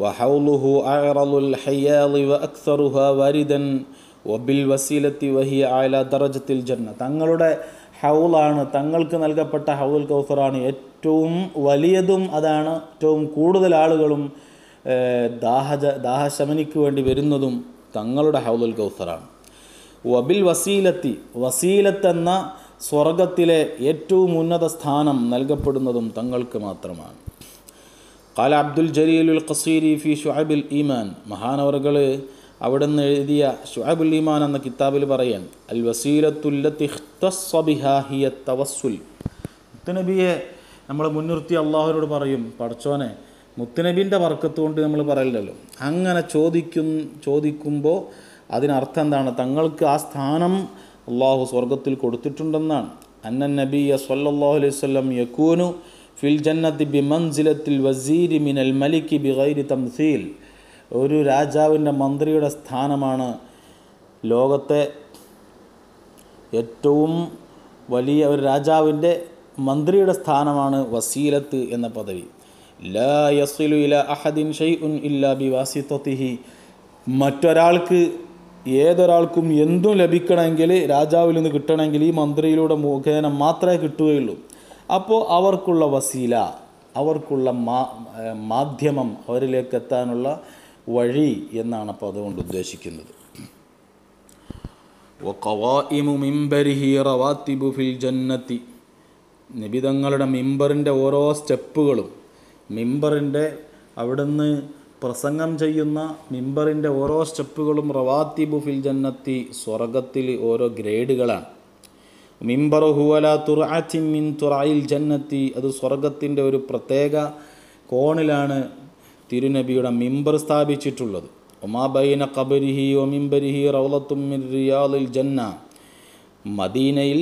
വഹൗലുഹു അഅറളുൽ ഹയ്യാളി വഅക്സറുഹാ വാരിദൻ വബിൽ വസീലത്തി വഹിയ അലാ ദറജത്തിൽ ജന്ന. തങ്ങളുടെ ഹൗലാണ്, തങ്ങൾക്ക് നൽകപ്പെട്ട ഹൗലുൽ കൗസറാണ് ഏറ്റവും വലിയതും, അതാണ് ഏറ്റവും കൂടുതൽ ആളുകളും ദാഹശമനിക്ക് വേണ്ടി വരുന്നതും തങ്ങളുടെ ഹൗലുൽ കൗസറാണ്. വബിൽ വസീലത്തി, വസീലത്ത് എന്ന സ്വർഗത്തിലെ ഏറ്റവും ഉന്നത സ്ഥാനം നൽകപ്പെടുന്നതും തങ്ങൾക്ക് മാത്രമാണ്. ഖാല അബ്ദുൽ ജലീലുൽ ഖസീരി ഫി ശുഅബിൽ ഈമാൻ, മഹാനവറുകൾ അവിടെ നിന്ന് എഴുതിയ ശുഅബുൽ ഈമാൻ എന്ന കിതാബിൽ പറയാൻ, അൽ വസീലത്തുല്ലത്തി ഇഖ്തസ്സ ബിഹാ ഹിയ തവസ്സുൽ. മുത്തുനബിയെ നമ്മൾ മുൻനിർത്തി അള്ളാഹുവിനോട് പറയും, പടച്ചോനെ മുത്തുനബിൻ്റെ ബർക്കത്ത് കൊണ്ട് നമ്മൾ പറയില്ലല്ലോ. അങ്ങനെ ചോദിക്കുമ്പോൾ അതിനർത്ഥം എന്താണ്? തങ്ങൾക്ക് ആ സ്ഥാനം അള്ളാഹു സ്വർഗത്തിൽ കൊടുത്തിട്ടുണ്ടെന്നാണ്. അന്നൻ നബിയ സ്വല്ലല്ലാഹു അലൈഹി വസല്ലം യകൂനു ഫിൽ ജന്നത്തി ബിമൻസിലത്തിൽ വസീരി മിനൽ മലിക്കി ബിഗൈരി തംസീൽ. ഒരു രാജാവിൻ്റെ മന്ത്രിയുടെ സ്ഥാനമാണ്, ലോകത്തെ ഏറ്റവും വലിയ ഒരു രാജാവിൻ്റെ മന്ത്രിയുടെ സ്ഥാനമാണ് വസീലത്ത് എന്ന പദവി. ലാ യസിലു ഇലാ അഹദിൻ ഷൈഉൻ ഇല്ലാ ബിവാസിതതിഹി. മറ്റൊരാൾക്ക്, ഏതൊരാൾക്കും എന്തും ലഭിക്കണമെങ്കിൽ, രാജാവിൽ നിന്ന് കിട്ടണമെങ്കിൽ ഈ മന്ത്രിയിലൂടെ മുഖേന മാത്രമേ കിട്ടുകയുള്ളൂ. അപ്പോൾ അവർക്കുള്ള വസീല, അവർക്കുള്ള മാധ്യമം, അവരിലേക്ക് എത്താനുള്ള വഴി എന്നാണ് അപ്പോൾ അതുകൊണ്ട് ഉദ്ദേശിക്കുന്നത്. വഖവായിമു മിംബരിഹി റവാത്തിബു ഫിൽ ജന്നത്തി. നബിതങ്ങളുടെ മിമ്പറിൻ്റെ ഓരോ സ്റ്റെപ്പുകളും, മിമ്പറിൻ്റെ അവിടുന്ന് പ്രസംഗം ചെയ്യുന്ന മിമ്പറിൻ്റെ ഓരോ സ്റ്റെപ്പുകളും റവാത്തിബു ഫിൽ ജന്നത്തി, സ്വർഗത്തിൽ ഓരോ ഗ്രേഡുകളാണ്. മിമ്പറുഹു അലാ തുർഅത്തിൻ മിൻ തുറയിൽ ജന്നത്തി, അത് സ്വർഗത്തിൻ്റെ ഒരു പ്രത്യേക കോണിലാണ് തിരുനബിയുടെ മിമ്പർ സ്ഥാപിച്ചിട്ടുള്ളത്. ഒമാ ബൈന ഖബരിഹി വ മിമ്പരിഹി റൗളത്തും മിൻ റിയാദിൽ ജന്ന. മദീനയിൽ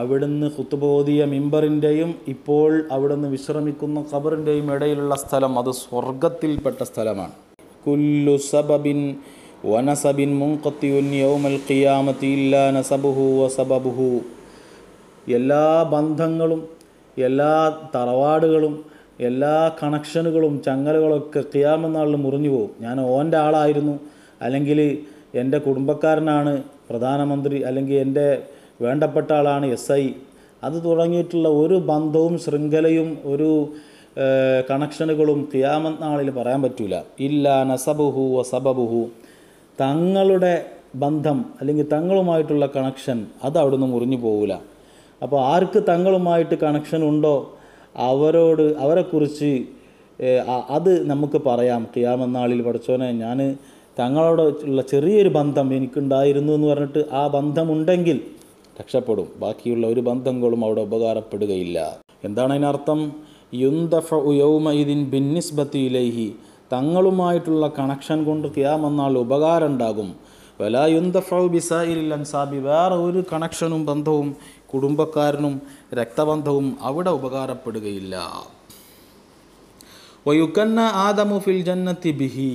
അവിടുന്ന് ഖുത്ബ ഓതിയ മിമ്പറിൻ്റെയും ഇപ്പോൾ അവിടുന്ന് വിശ്രമിക്കുന്ന ഖബറിൻ്റെയും ഇടയിലുള്ള സ്ഥലം അത് സ്വർഗത്തിൽപ്പെട്ട സ്ഥലമാണ്. കുല്ലു സബബിൻ വനസബിൻ മുൻഖത്തിഉൻ യൗമൽ ഖിയാമത്തി ഇല്ലാ നസബുഹു വസബബുഹു. എല്ലാ ബന്ധങ്ങളും, എല്ലാ തറവാടുകളും, എല്ലാ കണക്ഷനുകളും, ചങ്ങലകളൊക്കെ ഖിയാമത്ത് നാളിൽ മുറിഞ്ഞു പോകും. ഞാൻ ഓൻ്റെ ആളായിരുന്നു, അല്ലെങ്കിൽ എൻ്റെ കുടുംബക്കാരനാണ് പ്രധാനമന്ത്രി, അല്ലെങ്കിൽ എൻ്റെ വേണ്ടപ്പെട്ട ആളാണ് SI, അത് തുടങ്ങിയിട്ടുള്ള ഒരു ബന്ധവും ശൃംഖലയും ഒരു കണക്ഷനുകളും ഖിയാമത്ത് നാളിൽ പറയാൻ പറ്റില്ല. ഇല്ലാ നസബുഹു വസബബുഹു. തങ്ങളുടെ ബന്ധം അല്ലെങ്കിൽ തങ്ങളുമായിട്ടുള്ള കണക്ഷൻ അത് അവിടുന്ന് മുറിഞ്ഞു പോകില്ല. അപ്പോൾ ആർക്ക് തങ്ങളുമായിട്ട് കണക്ഷൻ ഉണ്ടോ അവരെക്കുറിച്ച് അത് നമുക്ക് പറയാം. ഖിയാമത്ത് നാളിൽ പടച്ചോനെ ഞാൻ തങ്ങളോട് ഉള്ള ചെറിയൊരു ബന്ധം എനിക്കുണ്ടായിരുന്നു എന്ന് പറഞ്ഞിട്ട് ആ ബന്ധമുണ്ടെങ്കിൽ രക്ഷപ്പെടും. ബാക്കിയുള്ള ഒരു ബന്ധങ്ങളും അവിടെ ഉപകാരപ്പെടുകയില്ല. എന്താണ് അതിനർത്ഥം? യുൻദഫഉ യൗമഇദിൻ ബിന്നിസ്ബതി ഇലൈഹി. തങ്ങളുമായിട്ടുള്ള കണക്ഷൻ കൊണ്ട് ഖിയാമത്ത് നാളിൽ ഉപകാരം ഉണ്ടാകും. വലാ യുൻദഫഉ ബിസായിരിൽ അൻസാബി. വേറെ ഒരു കണക്ഷനും ബന്ധവും കുടുംബക്കാരനും രക്തബന്ധവും അവിടെ ഉപകാരപ്പെടുകയില്ല. വയുക്കന്ന ആദമു ഫിൽ ജന്നത്തി ബിഹി.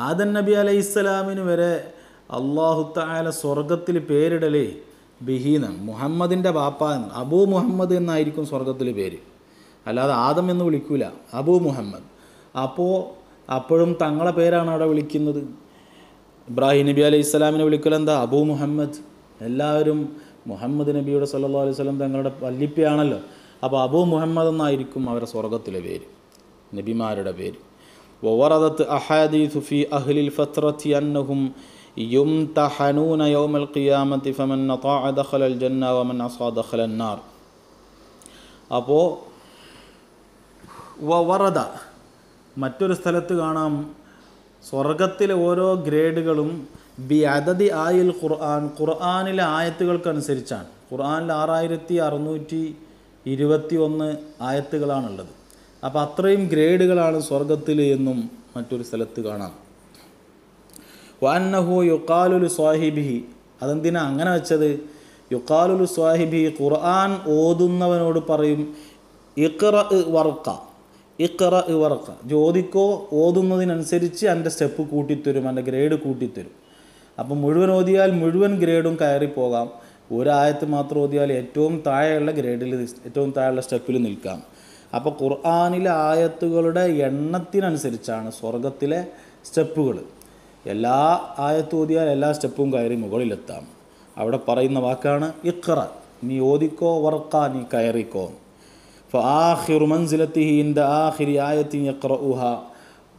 ആദം നബി അലൈഹിസ്സലാമിന് വരെ അല്ലാഹു തആല സ്വർഗത്തിൽ പേരിടലേ ബിഹീന്നാണ്. മുഹമ്മദിൻ്റെ ബാപ്പ അബൂ മുഹമ്മദ് എന്നായിരിക്കും സ്വർഗത്തിൽ പേര്, അല്ലാതെ ആദം എന്ന് വിളിക്കൂല, അബൂ മുഹമ്മദ്. അപ്പോഴും തങ്ങളെ പേരാണ് അവിടെ വിളിക്കുന്നത്. ഇബ്രാഹിം നബി അലൈഹി സ്വലാമിനെ വിളിക്കലെന്താ? അബൂ മുഹമ്മദ്. എല്ലാവരും മുഹമ്മദ് നബിയുടെ സല്ലല്ലാഹു അലൈഹി വസല്ലം തങ്ങളുടെ വല്ലിപ്പയാണല്ലോ. അപ്പോൾ അബൂ മുഹമ്മദ് എന്നായിരിക്കും അവരുടെ സ്വർഗത്തിലെ പേര്, നബിമാരുടെ പേര്. വവറദത്ത് അഹാദീസു ഫീ അഹ്ലിൽ ഫത്രത്തി അന്നഹും യുംതഹനൂന യൗമൽ ഖിയാമത്തി ഫമൻ അതാഅ ദഖലൽ ജന്ന വമൻ അസാ ദഖലൻ നാർ. അപ്പോൾ വറദ മറ്റൊരു സ്ഥലത്ത് കാണാം, സ്വർഗത്തിലെ ഓരോ ഗ്രേഡുകളും ബി അദദി ആയിൽ ഖുർആൻ, ഖുർആനിലെ ആയത്തുകൾക്കനുസരിച്ചാണ്. ഖുർആനിൽ 6621 ആയത്തുകളാണുള്ളത്. അപ്പോൾ അത്രയും ഗ്രേഡുകളാണ് സ്വർഗത്തിൽ എന്നും മറ്റൊരു സ്ഥലത്ത് കാണാം. വഅന്നഹു യുഖാലു സ്വാഹിബിഹി. അതെന്തിനാ അങ്ങനെ വെച്ചത്? യുഖാലു സ്വാഹിബിഹി, ഖുർആൻ ഓതുന്നവനോട് പറയും, ഇഖ്റ വർഖ, ഇഖ്റ വർഖ, ചോദിക്കോ, ഓതുന്നതിനനുസരിച്ച് എൻ്റെ സ്റ്റെപ്പ് കൂട്ടിത്തരും, എൻ്റെ ഗ്രേഡ് കൂട്ടിത്തരും. അപ്പം മുഴുവൻ ഓതിയാൽ മുഴുവൻ ഗ്രേഡും കയറിപ്പോകാം. ഒരായത്ത് മാത്രം ഓതിയാൽ ഏറ്റവും താഴെയുള്ള ഗ്രേഡിൽ, ഏറ്റവും താഴെയുള്ള സ്റ്റെപ്പിൽ നിൽക്കാം. അപ്പോൾ ഖുർആനിലെ ആയത്തുകളുടെ എണ്ണത്തിനനുസരിച്ചാണ് സ്വർഗത്തിലെ സ്റ്റെപ്പുകൾ. എല്ലാ ആയത്ത് ഓതിയാൽ എല്ലാ സ്റ്റെപ്പും കയറി മുകളിലെത്താം. അവിടെ പറയുന്ന വാക്കാണ് ഇഖ്റ, നീ ഓതിക്കോ, വർക്ക, നീ കയറിക്കോ. ഫആഖിറു മൻസിലത്തിഹി ഇൻദ ആഖിരി ആയത്തിൻ യഖ്റഉഹ,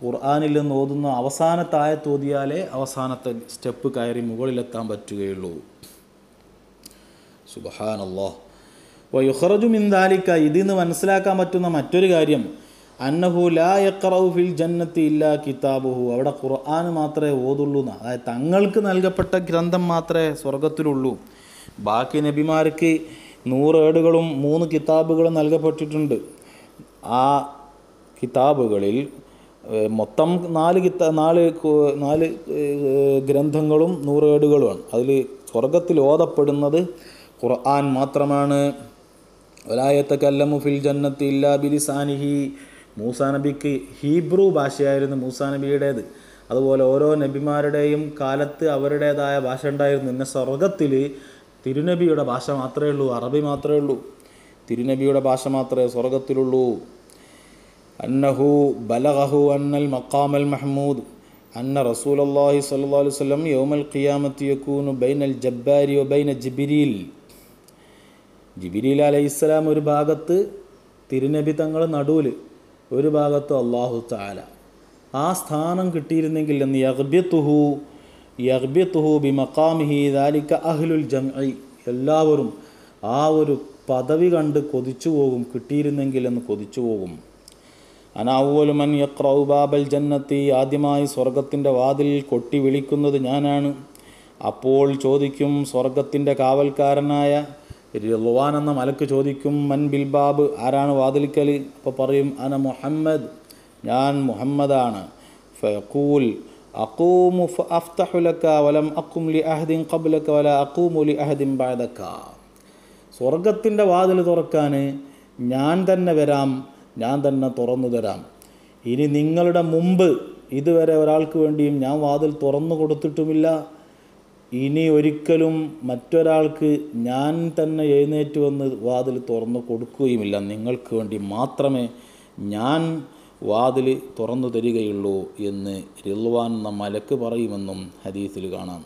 ഖുർആനിൽ നിന്ന് ഓതുന്ന അവസാനത്തെ ആയത്ത് ഓതിയാലേ അവസാനത്തെ സ്റ്റെപ്പ് കയറി മുകളിലെത്താൻ പറ്റുകയുള്ളൂ. സുബ്ഹാനല്ലാഹ്. വയുഖ്റജു മിൻ ദാലിക, ഇതിന്ന് മനസ്സിലാക്കാൻ പറ്റുന്ന മറ്റൊരു കാര്യം, അന്നഹു ലാ യഖ്റഉ ഫിൽ ജന്നത്തി ഇല്ലാ കിതാബുഹു, അവിടെ ഖുർആൻ മാത്രമേ ഓതുള്ളൂ. അതായത് തങ്ങൾക്ക് നൽകപ്പെട്ട ഗ്രന്ഥം മാത്രമേ സ്വർഗത്തിലുള്ളൂ. ബാക്കി നബിമാർക്ക് 100 ഏടുകളും 3 കിതാബുകളും നൽകപ്പെട്ടിട്ടുണ്ട്. ആ കിതാബുകളിൽ മൊത്തം 4 ഗ്രന്ഥങ്ങളും 100 ഏടുകളുമാണ്. അതിൽ സ്വർഗത്തിൽ ഓതപ്പെടുന്നത് ഖുർആൻ മാത്രമാണ്. വലാ യതകല്ലമു ഫിൽ ജന്നത്തി ഇല്ലാ ബിലിസാനിഹി, മൂസാ നബിക്ക് ഹീബ്രു ഭാഷയായിരുന്നു മൂസാ നബിയുടേത്. അതുപോലെ ഓരോ നബിമാരുടെയും കാലത്ത് അവരുടേതായ ഭാഷ ഉണ്ടായിരുന്നു. ഇന്ന സ്വർഗത്തിൽ തിരുനബിയുടെ ഭാഷ മാത്രമേ ഉള്ളൂ, അറബി മാത്രമേ ഉള്ളൂ. തിരുനബിയുടെ ഭാഷ മാത്രമേ സ്വർഗത്തിലുള്ളൂ. അന്നഹു ബലഗഹു അന്നൽ മഖാമൽ മഹ്മൂദ് അന്ന റസൂലുള്ളാഹി സ്വല്ലല്ലാഹു അലൈഹി വസല്ലം യൗമൽ ഖിയാമത്തി യകൂനു ബൈനൽ ജബ്ബാരി വബൈന ജിബ്രീൽ. ജിബ്രീൽ അലൈഹിസ്സലാം ഒരു ഭാഗത്ത്, തിരുനബി തങ്ങൾ നടുവിൽ, ഒരു ഭാഗത്ത് അല്ലാഹു തആല. ആ സ്ഥാനം കിട്ടിയിരുന്നെങ്കിൽ എന്ന് യഗ്ബിതുഹു ബിമഖാമിഹി ദാലിക അഹ്ലുൽ ജംഇ, എല്ലാവരും ആ ഒരു പദവി കണ്ട് കൊതിച്ചു പോകും, കിട്ടിയിരുന്നെങ്കിൽ എന്ന് കൊതിച്ചു പോകും. അന അവ്വലു മൻ യഖ്റഉ ബാബൽ ജന്നത്തി, ആദ്യമായി സ്വർഗത്തിൻ്റെ വാതിൽ കൊട്ടി വിളിക്കുന്നത് ഞാനാണ്. അപ്പോൾ ചോദിക്കും സ്വർഗത്തിൻ്റെ കാവൽക്കാരനായ റിദ്വാൻ എന്ന മലക്ക് ചോദിക്കും, മൻ ബിൽ ബാബ്, ആരാണ് വാതിൽക്കൽ? അപ്പോൾ പറയും അന മുഹമ്മദ്, ഞാൻ മുഹമ്മദാണ്. ഫയഖൂൽ അഖൂമു ഫഅഫ്തഹു ലക വലം അഖും ലി അഹദിൻ ഖബ്ലക വലാ അഖൂമു ലി അഹദിൻ ബഅദക. സ്വർഗത്തിൻ്റെ വാതിൽ തുറക്കാൻ ഞാൻ തന്നെ വരാം, ഞാൻ തന്നെ തുറന്നു തരാം. ഇനി നിങ്ങളുടെ മുമ്പ് ഇതുവരെ ഒരാൾക്ക് വേണ്ടിയും ഞാൻ വാതിൽ തുറന്നു കൊടുത്തിട്ടുമില്ല. ഇനി ഒരിക്കലും മറ്റൊരാൾക്ക് ഞാൻ തന്നെ എഴുന്നേറ്റ് വന്ന് വാതിൽ തുറന്നു കൊടുക്കുകയുമില്ല. നിങ്ങൾക്ക് വേണ്ടി മാത്രമേ ഞാൻ വാതിൽ തുറന്നു തരികയുള്ളൂ എന്ന് റിദ്വാൻ എന്ന മലക്ക് പറയുമെന്നും ഹദീസിൽ കാണാം.